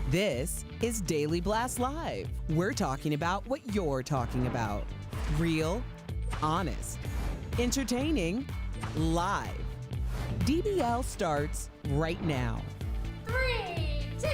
This is Daily Blast Live. We're talking about what you're talking about. Real, honest, entertaining, live. DBL starts right now. 3, 2.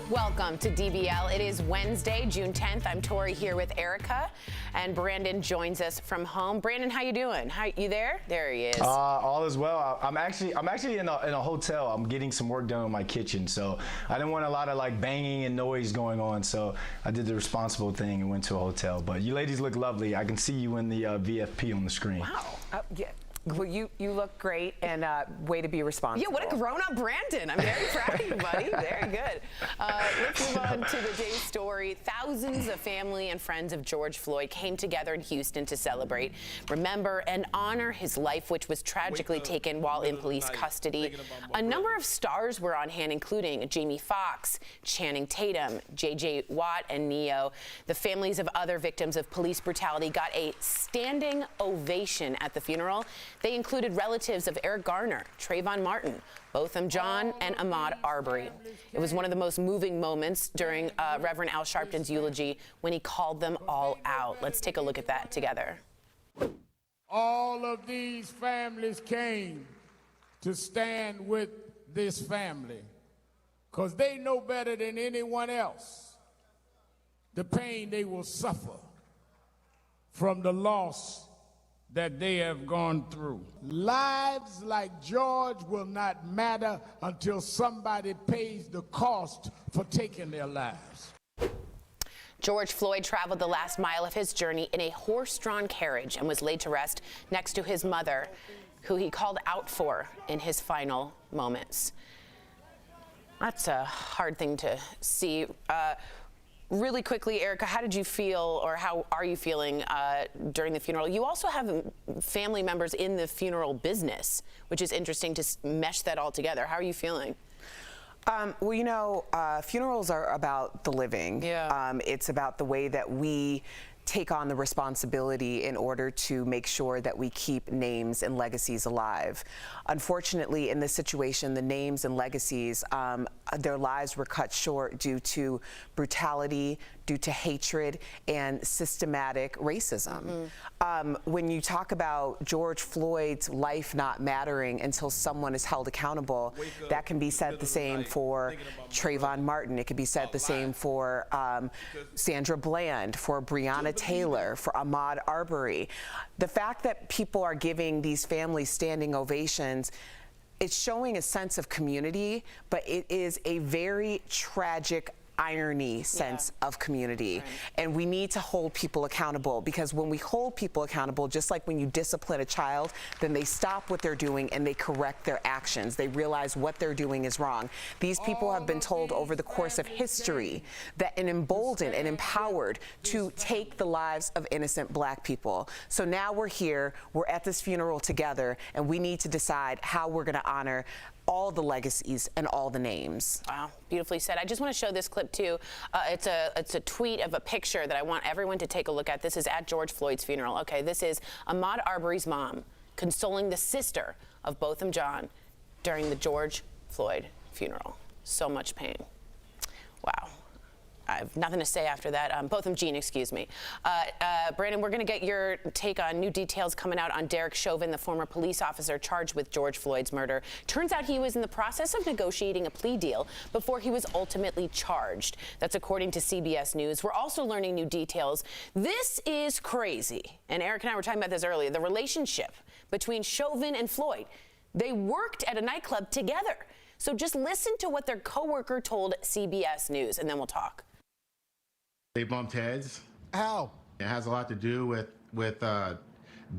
Welcome to DBL. It is Wednesday, June 10th. I'm Tori here with Erica, and Brandon joins us from home. Brandon, how you doing? You there? There he is. All is well. I'm actually in a hotel. I'm getting some work done in my kitchen, so I didn't want a lot of like banging and noise going on. So I did the responsible thing and went to a hotel. But you ladies look lovely. I can see you in the VFP on the screen. Wow. Yeah. Well, you look great, and way to be responsible. Yeah, what a grown-up Brandon. I'm very proud of you, buddy. Very good. Let's move on to the day's story. Thousands of family and friends of George Floyd came together in Houston to celebrate, remember, and honor his life, which was tragically taken while in police custody. A number of stars were on hand, including Jamie Foxx, Channing Tatum, J.J. Watt, and Neo. The families of other victims of police brutality got a standing ovation at the funeral. They included relatives of Eric Garner, Trayvon Martin, Botham Jean, and Ahmaud Arbery. It was one of the most moving moments during Reverend Al Sharpton's eulogy when he called them all out. Let's take a look at that together. All of these families came to stand with this family because they know better than anyone else the pain they will suffer from the loss that they have gone through. Lives like George will not matter until somebody pays the cost for taking their lives. George Floyd traveled the last mile of his journey in a horse-drawn carriage and was laid to rest next to his mother, who he called out for in his final moments. That's a hard thing to see. Really quickly, Erica, how did you feel, or how are you feeling during the funeral? You also have family members in the funeral business, which is interesting to mesh that all together. How are you feeling? Well, you know, funerals are about the living. Yeah. It's about the way that we take on the responsibility in order to make sure that we keep names and legacies alive. Unfortunately, in this situation, the names and legacies, their lives were cut short due to brutality, due to hatred, and systematic racism. When you talk about George Floyd's life not mattering until someone is held accountable, that can be said the same for Trayvon Martin. It could be said the same for Sandra Bland, for Breonna Taylor, for Ahmaud Arbery. The fact that people are giving these families standing ovations, it's showing a sense of community, but it is a very tragic irony sense of community. Right. And we need to hold people accountable, because when we hold people accountable, just like when you discipline a child, then they stop what they're doing and they correct their actions. They realize what they're doing is wrong. These people have been told over the course of history that and emboldened and empowered to take the lives of innocent black people. So now we're here, we're at this funeral together, and we need to decide how we're going to honor all the legacies and all the names. Wow, beautifully said. I just want to show this clip too. It's a tweet of a picture that I want everyone to take a look at. This is at George Floyd's funeral. Okay, this is Ahmaud Arbery's mom consoling the sister of Botham Jean during the George Floyd funeral. So much pain. Wow. I have nothing to say after that. Botham Jean, excuse me. Brandon, we're going to get your take on new details coming out on Derek Chauvin, the former police officer charged with George Floyd's murder. Turns out he was in the process of negotiating a plea deal before he was ultimately charged. That's according to CBS News. We're also learning new details. This is crazy. And Eric and I were talking about this earlier. The relationship between Chauvin and Floyd. They worked at a nightclub together. So just listen to what their coworker told CBS News, and then we'll talk. They bumped heads. How? It has a lot to do with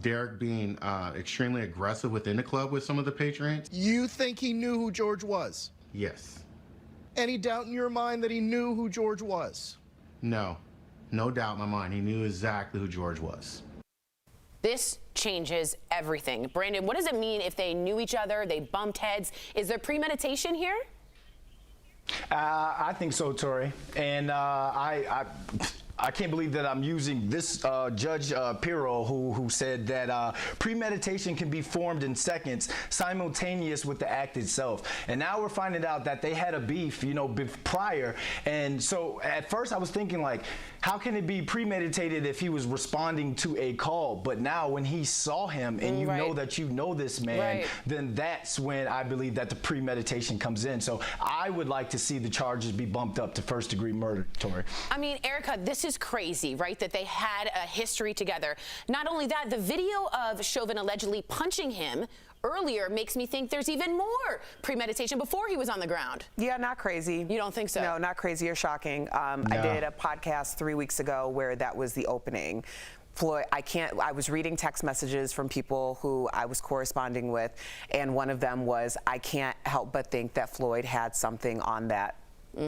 Derek being extremely aggressive within the club with some of the patrons. You think he knew who George was? Yes. Any doubt in your mind that he knew who George was? No. No doubt in my mind. He knew exactly who George was. This changes everything. Brandon, what does it mean if they knew each other, they bumped heads? Is there premeditation here? I think so, Tori. And I can't believe that I'm using this Judge Pirro, who said that premeditation can be formed in seconds, simultaneous with the act itself. And now we're finding out that they had a beef, prior. And so at first I was thinking, like, how can it be premeditated if he was responding to a call? But now when he saw him and you know that you know this man, then that's when I believe that the premeditation comes in. So I would like to see the charges be bumped up to first-degree murder, Tori. I mean, Erica, this is crazy, right, that they had a history together. Not only that, the video of Chauvin allegedly punching him earlier makes me think there's even more premeditation before he was on the ground. Yeah, not crazy. You don't think so? No, not crazy or shocking. I did a podcast 3 weeks ago where that was the opening. Floyd, I was reading text messages from people who I was corresponding with, and one of them was, I can't help but think that Floyd had something on that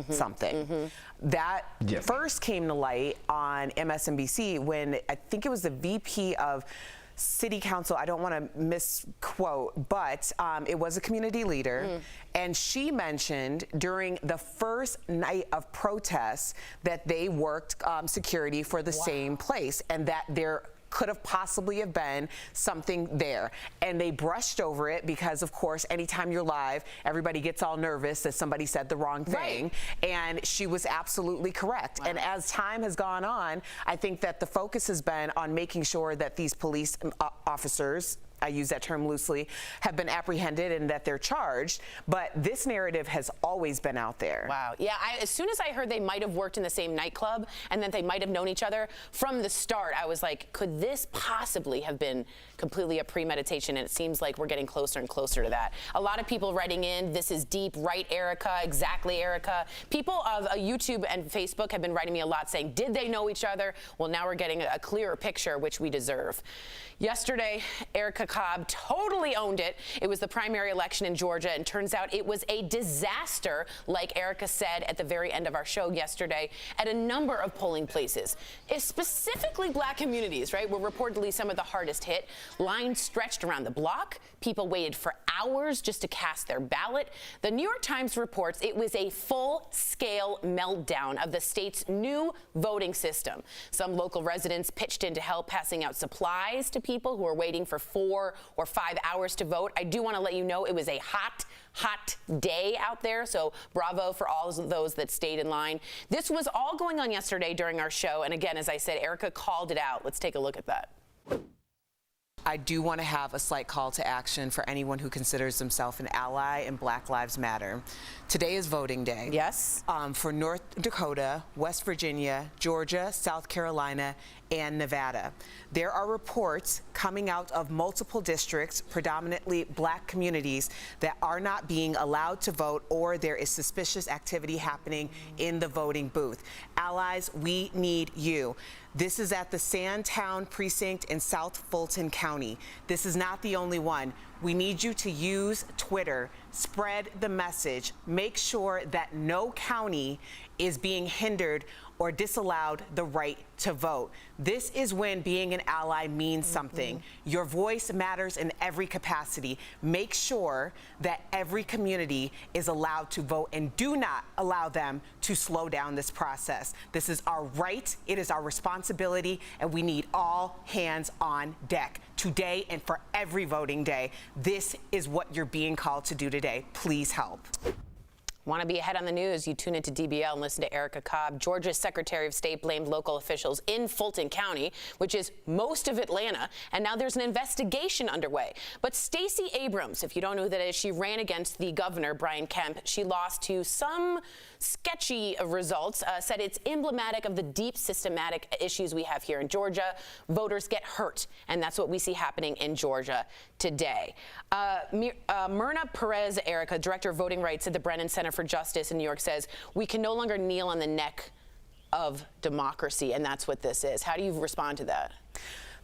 something. That first came to light on MSNBC when I think it was the VP of City Council, I don't want to misquote, but it was a community leader, and she mentioned during the first night of protests that they worked security for the same place, and that there could have possibly have been something there. And they brushed over it because, of course, anytime you're live, everybody gets all nervous that somebody said the wrong thing. And she was absolutely correct. And as time has gone on, I think that the focus has been on making sure that these police officers, I use that term loosely, have been apprehended and that they're charged. But this narrative has always been out there. Wow. Yeah, as soon as I heard they might have worked in the same nightclub and that they might have known each other from the start, I was like, could this possibly have been completely a premeditation? And it seems like we're getting closer and closer to that. A lot of people writing in, this is deep, right, Erica? Exactly, Erica. People of YouTube and Facebook have been writing me a lot saying, did they know each other? Well, now we're getting a clearer picture, which we deserve. Yesterday, Erica Cobb totally owned it. It was the primary election in Georgia, and turns out it was a disaster, like Erica said at the very end of our show yesterday, at a number of polling places. Specifically black communities, right, were reportedly some of the hardest hit. Lines stretched around the block. People waited for hours just to cast their ballot. The New York Times reports it was a full-scale meltdown of the state's new voting system. Some local residents pitched in to help, passing out supplies to people who were waiting for 4 or 5 hours to vote. I do want to let you know it was a hot day out there, so bravo for all of those that stayed in line. This was all going on yesterday during our show, and again, as I said, Erica called it out. Let's take a look at that. I do want to have a slight call to action for anyone who considers themselves an ally in Black Lives Matter. Today is voting day. Yes. For North Dakota, West Virginia, Georgia, South Carolina, and Nevada. There are reports coming out of multiple districts, predominantly black communities, that are not being allowed to vote, or there is suspicious activity happening in the voting booth. Allies, we need you. This is at the Sandtown precinct in South Fulton County. This is not the only one. We need you to use Twitter, spread the message, make sure that no county is being hindered or disallowed the right to vote. This is when being an ally means something. Your voice matters in every capacity. Make sure that every community is allowed to vote, and do not allow them to slow down this process. This is our right, it is our responsibility, and we need all hands on deck. Today and for every voting day, this is what you're being called to do today. Please help. Want to be ahead on the news? You tune into DBL and listen to Erica Cobb. Georgia's Secretary of State blamed local officials in Fulton County, which is most of Atlanta, and now there's an investigation underway. But Stacey Abrams, if you don't know who that is, she ran against the governor, Brian Kemp. She lost to some sketchy results, said it's emblematic of the deep systematic issues we have here in Georgia. Voters get hurt, and that's what we see happening in Georgia today. Myrna Perez, Erica, Director of Voting Rights at the Brennan Center for Justice in New York, says we can no longer kneel on the neck of democracy, and that's what this is. How do you respond to that?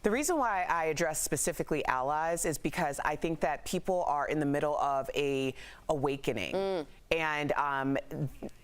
The reason why I address specifically allies is because I think that people are in the middle of a awakening. And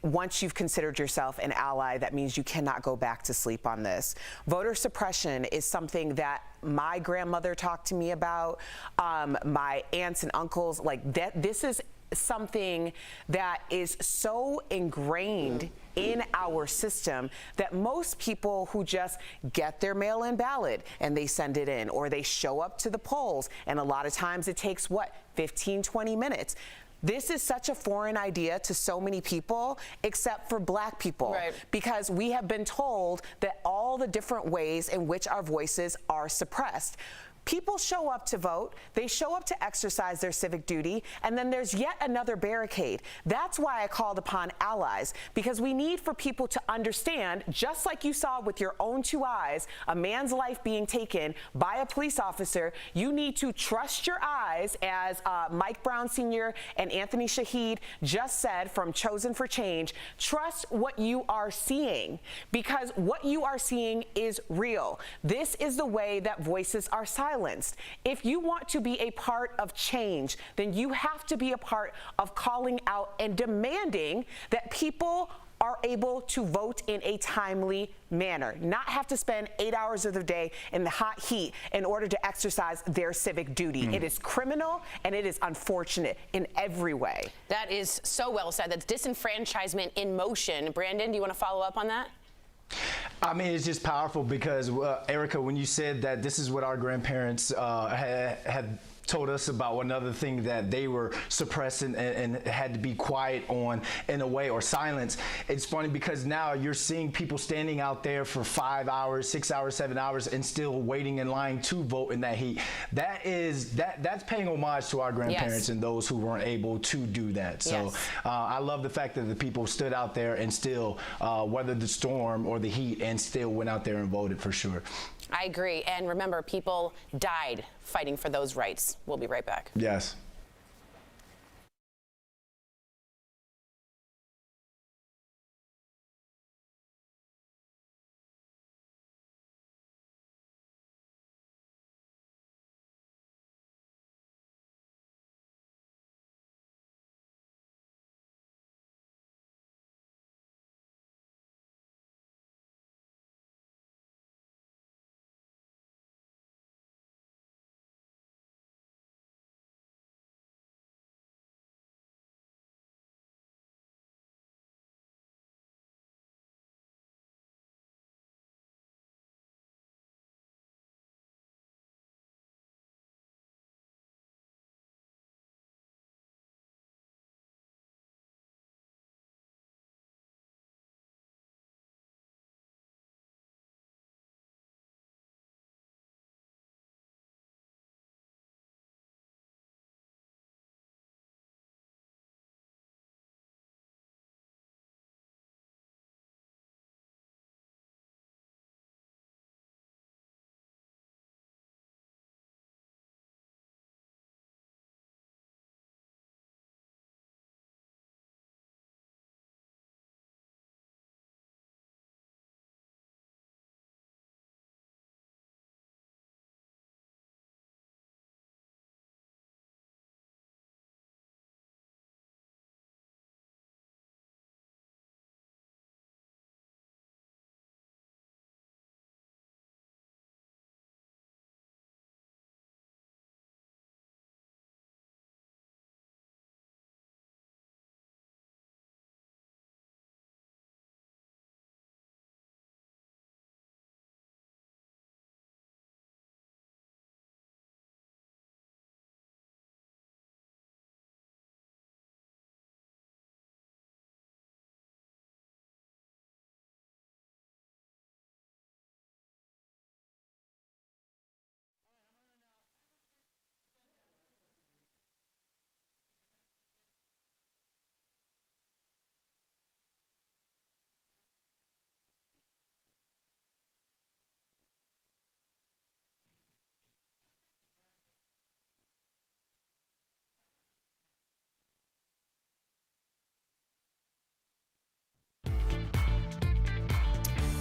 once you've considered yourself an ally, that means you cannot go back to sleep on this. Voter suppression is something that my grandmother talked to me about, my aunts and uncles, like that. This is something that is so ingrained in our system that most people who just get their mail-in ballot and they send it in, or they show up to the polls, and a lot of times it takes, what, 15, 20 minutes. This is such a foreign idea to so many people, except for Black people, right, because we have been told that all the different ways in which our voices are suppressed. People show up to vote, they show up to exercise their civic duty, and then there's yet another barricade. That's why I called upon allies, because we need for people to understand, just like you saw with your own two eyes, a man's life being taken by a police officer, you need to trust your eyes, as Mike Brown Sr. and Anthony Shahid just said from Chosen for Change. Trust what you are seeing, because what you are seeing is real. This is the way that voices are silenced. If you want to be a part of change, then you have to be a part of calling out and demanding that people are able to vote in a timely manner, not have to spend 8 hours of the day in the hot heat in order to exercise their civic duty. It is criminal and it is unfortunate in every way. That is so well said. That's disenfranchisement in motion. Brandon, do you want to follow up on that? I mean, it's just powerful because, Erica, when you said that this is what our grandparents had told us about, another thing that they were suppressing and had to be quiet on in a way, or silence. It's funny because now you're seeing people standing out there for 5 hours, 6 hours, 7 hours, and still waiting in line to vote in that heat. That's paying homage to our grandparents, yes, and those who weren't able to do that. So yes, I love the fact that the people stood out there and still weathered the storm or the heat and still went out there and voted, for sure. I agree. And remember, people died fighting for those rights. We'll be right back. Yes.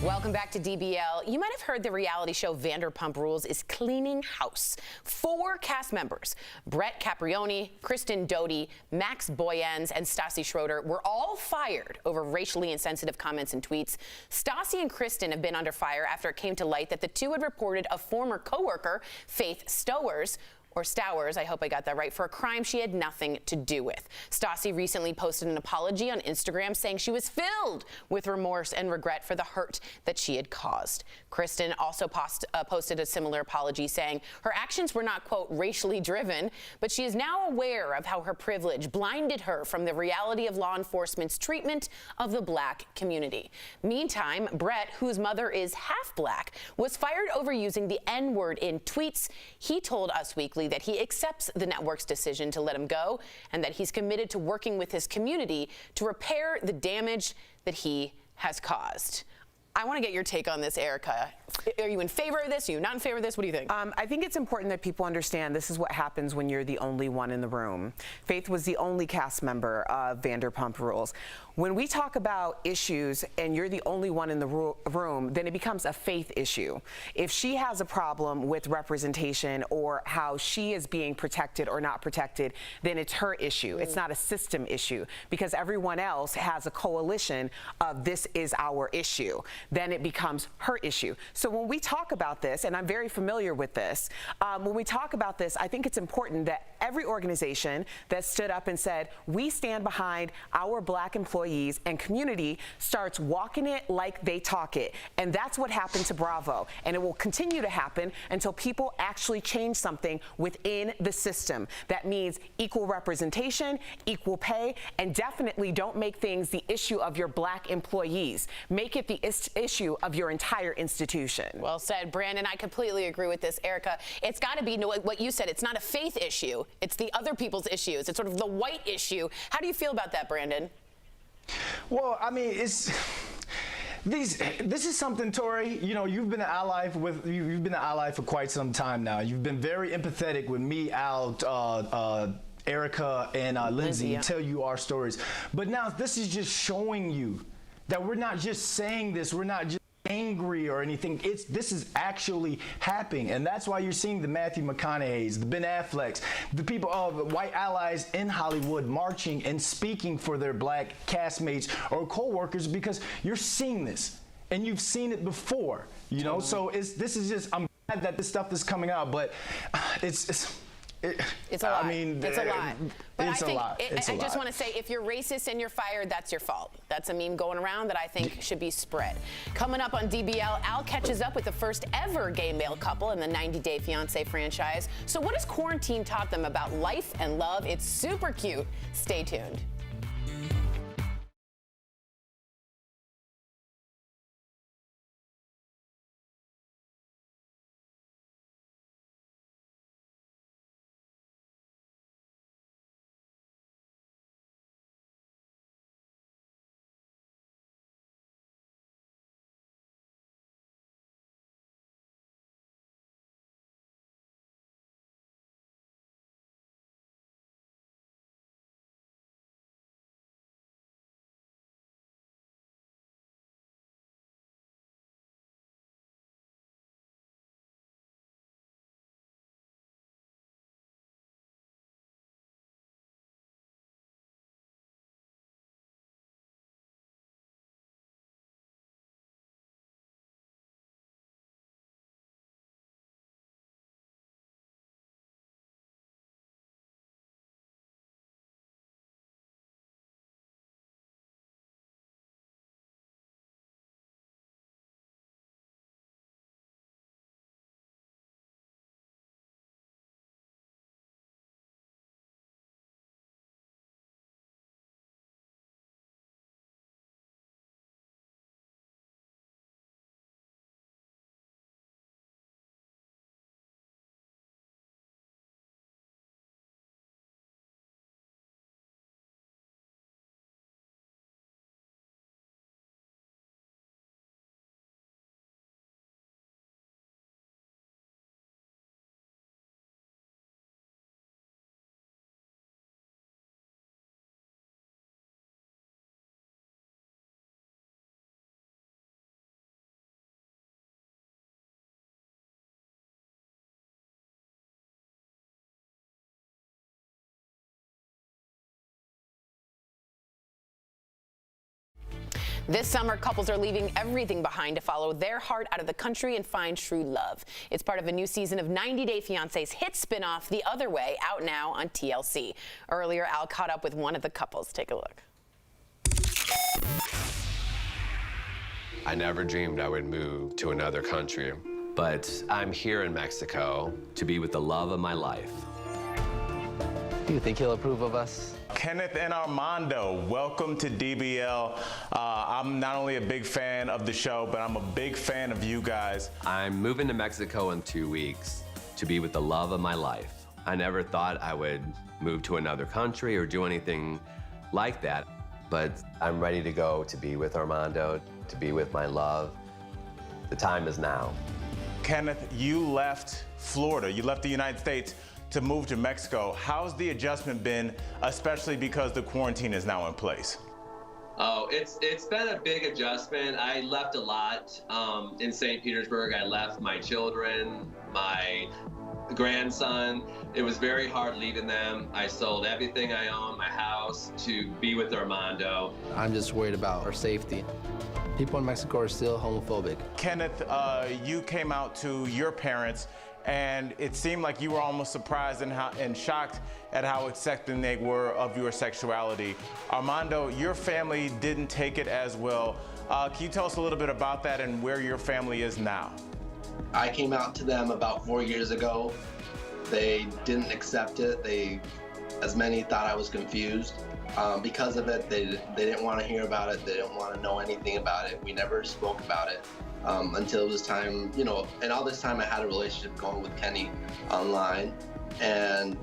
Welcome back to DBL. You might have heard the reality show Vanderpump Rules is cleaning house. 4 cast members, Brett Caprioni, Kristen Doty, Max Boyens, and Stassi Schroeder, were all fired over racially insensitive comments and tweets. Stassi and Kristen have been under fire after it came to light that the two had reported a former coworker, Faith Stowers, or Stowers, I hope I got that right, for a crime she had nothing to do with. Stassi recently posted an apology on Instagram saying she was filled with remorse and regret for the hurt that she had caused. Kristen also posted a similar apology saying her actions were not, quote, racially driven, but she is now aware of how her privilege blinded her from the reality of law enforcement's treatment of the black community. Meantime, Brett, whose mother is half black, was fired over using the N-word in tweets. He told Us Weekly that he accepts the network's decision to let him go and that he's committed to working with his community to repair the damage that he has caused. I want to get your take on this, Erica. Are you in favor of this? Are you not in favor of this? What do you think? I think it's important that people understand this is what happens when you're the only one in the room. Faith was the only cast member of Vanderpump Rules. When we talk about issues and you're the only one in the room, then it becomes a faith issue. If she has a problem with representation or how she is being protected or not protected, then it's her issue. It's not a system issue because everyone else has a coalition of this is our issue. Then it becomes her issue. So when we talk about this, and I'm very familiar with this, when we talk about this, I think it's important that every organization that stood up and said, we stand behind our black employees and community starts walking it like they talk it. And that's what happened to Bravo. And it will continue to happen until people actually change something within the system. That means equal representation, equal pay, and definitely don't make things the issue of your black employees. Make it the issue of your entire institution. Well said, Brandon. I completely agree with this, Erica. It's got to be what you said. It's not a faith issue. It's the other people's issues. It's sort of the white issue. How do you feel about that, Brandon? Well, I mean, this is something, Tori. You know, you've been an ally for quite some time now. You've been very empathetic with me, Al, Erica, and Lindsay. Yeah. Tell you our stories. But now this is just showing you that we're not just saying this. We're not just angry or anything. This is actually happening, and that's why you're seeing the Matthew McConaughey's, the Ben Afflecks, the people, the white allies in Hollywood marching and speaking for their black castmates or co-workers, because you're seeing this and you've seen it before, you know. So this is just, I'm glad that this stuff is coming out, but it's a lot. I mean, it's a lot. But it's I think a lot. I just want to say, if you're racist and you're fired, that's your fault. That's a meme going around that I think should be spread. Coming up on DBL, Al catches up with the first ever gay male couple in the 90 Day Fiancé franchise. So what has quarantine taught them about life and love? It's super cute. Stay tuned. This summer, couples are leaving everything behind to follow their heart out of the country and find true love. It's part of a new season of 90 Day Fiancé's hit spinoff, The Other Way, out now on TLC. Earlier, Al caught up with one of the couples. Take a look. I never dreamed I would move to another country, but I'm here in Mexico to be with the love of my life. Do you think he'll approve of us? Kenneth and Armando, welcome to DBL. I'm not only a big fan of the show, but I'm a big fan of you guys. I'm moving to Mexico in 2 weeks to be with the love of my life. I never thought I would move to another country or do anything like that, but I'm ready to go to be with Armando, to be with my love. The time is now. Kenneth, you left Florida, you left the United States to move to Mexico. How's the adjustment been, especially because the quarantine is now in place? Oh, it's been a big adjustment. I left a lot in St. Petersburg. I left my children, my grandson. It was very hard leaving them. I sold everything I own, my house, to be with Armando. I'm just worried about our safety. People in Mexico are still homophobic. Kenneth, you came out to your parents, and it seemed like you were almost surprised and shocked at how accepting they were of your sexuality. Armando, your family didn't take it as well. Can you tell us a little bit about that and where your family is now? I came out to them about 4 years ago. They didn't accept it. As many thought I was confused. Because of it, they didn't want to hear about it. They didn't want to know anything about it. We never spoke about it until it was time, and all this time I had a relationship going with Kenny online. And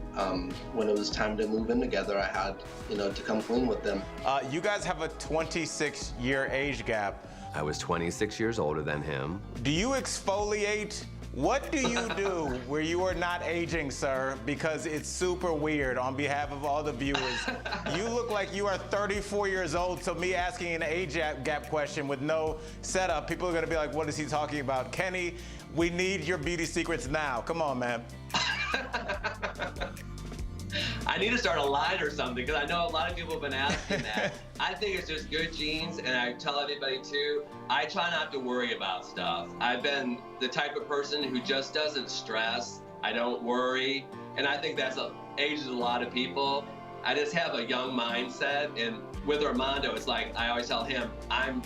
when it was time to move in together, I had, to come clean with them. You guys have a 26-year age gap. I was 26 years older than him. Do you exfoliate? What do you do where you are not aging, sir? Because it's super weird. On behalf of all the viewers, you look like you are 34 years old, so me asking an age gap question with no setup, people are gonna be like, what is he talking about? Kenny, we need your beauty secrets now. Come on, man. I need to start a line or something, because I know a lot of people have been asking that. I think it's just good genes, and I tell everybody too, I try not to worry about stuff. I've been the type of person who just doesn't stress. I don't worry, and I think that's ages a lot of people. I just have a young mindset, and with Armando, it's like I always tell him, I'm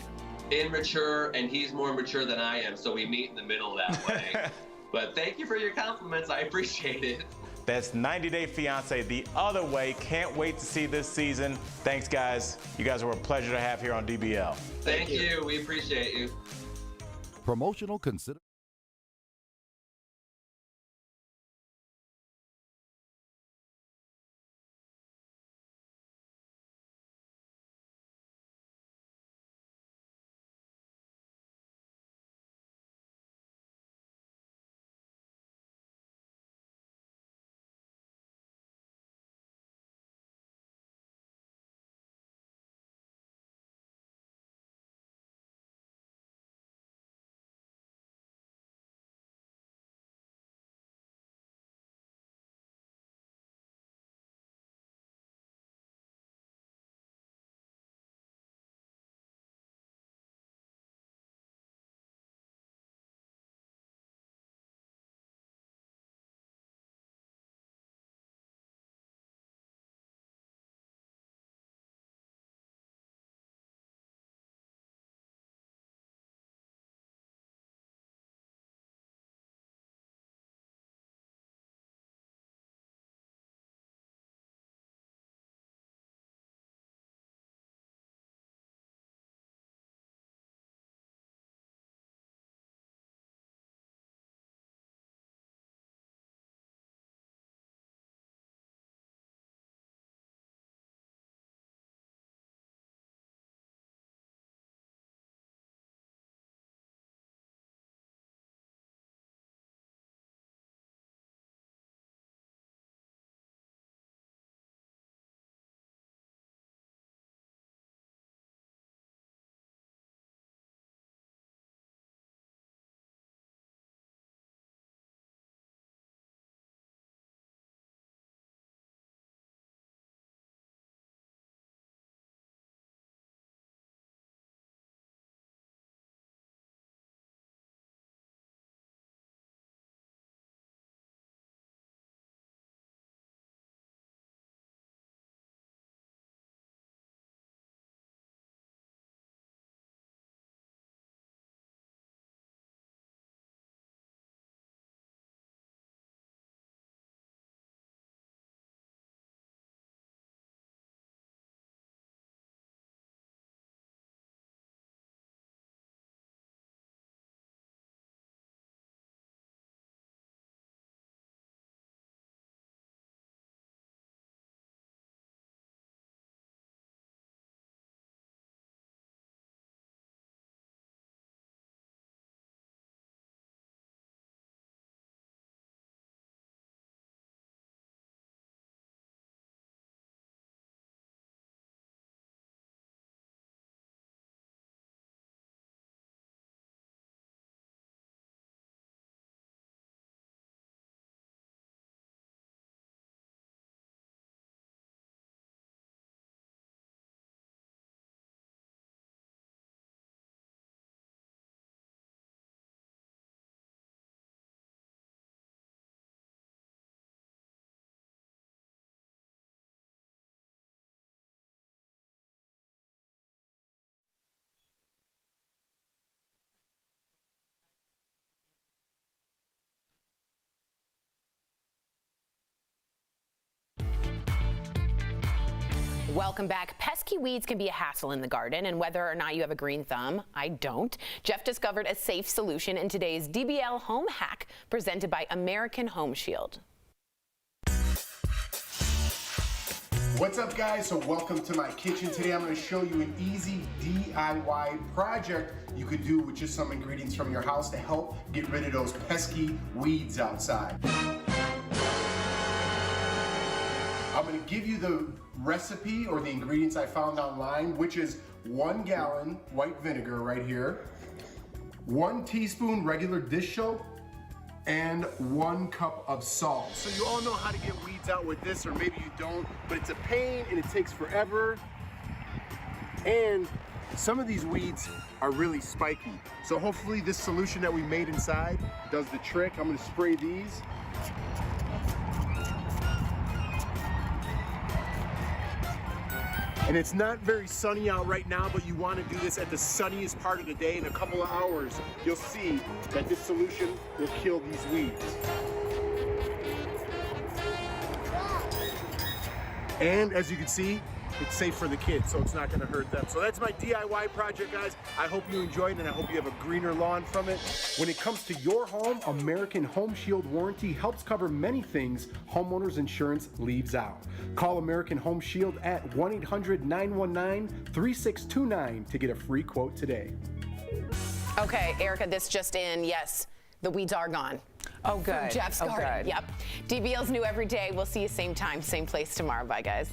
immature and he's more mature than I am, so we meet in the middle that way. But thank you for your compliments. I appreciate it. That's 90 Day Fiancé, The Other Way. Can't wait to see this season. Thanks, guys. You guys were a pleasure to have here on DBL. Thank you. We appreciate you. Promotional consider. Welcome back. Pesky weeds can be a hassle in the garden, and whether or not you have a green thumb, I don't. Jeff discovered a safe solution in today's DBL home hack presented by American Home Shield. What's up, guys? So welcome to my kitchen. Today I'm going to show you an easy DIY project you could do with just some ingredients from your house to help get rid of those pesky weeds outside. I'm going to give you the recipe or the ingredients I found online, which is 1 gallon white vinegar right here, 1 teaspoon regular dish soap, and 1 cup of salt. So you all know how to get weeds out with this, or maybe you don't, but it's a pain and it takes forever. And some of these weeds are really spiky. So hopefully this solution that we made inside does the trick. I'm gonna spray these. And it's not very sunny out right now, but you want to do this at the sunniest part of the day. In a couple of hours, you'll see that this solution will kill these weeds. And as you can see, it's safe for the kids, so it's not going to hurt them. So that's my DIY project, guys. I hope you enjoyed it, and I hope you have a greener lawn from it. When it comes to your home, American Home Shield warranty helps cover many things homeowners insurance leaves out. Call American Home Shield at 1-800-919-3629 to get a free quote today. Okay, Erica, this just in. Yes, the weeds are gone. Oh, good. From Jeff's garden. Yep. DBL's new every day. We'll see you same time, same place tomorrow. Bye, guys.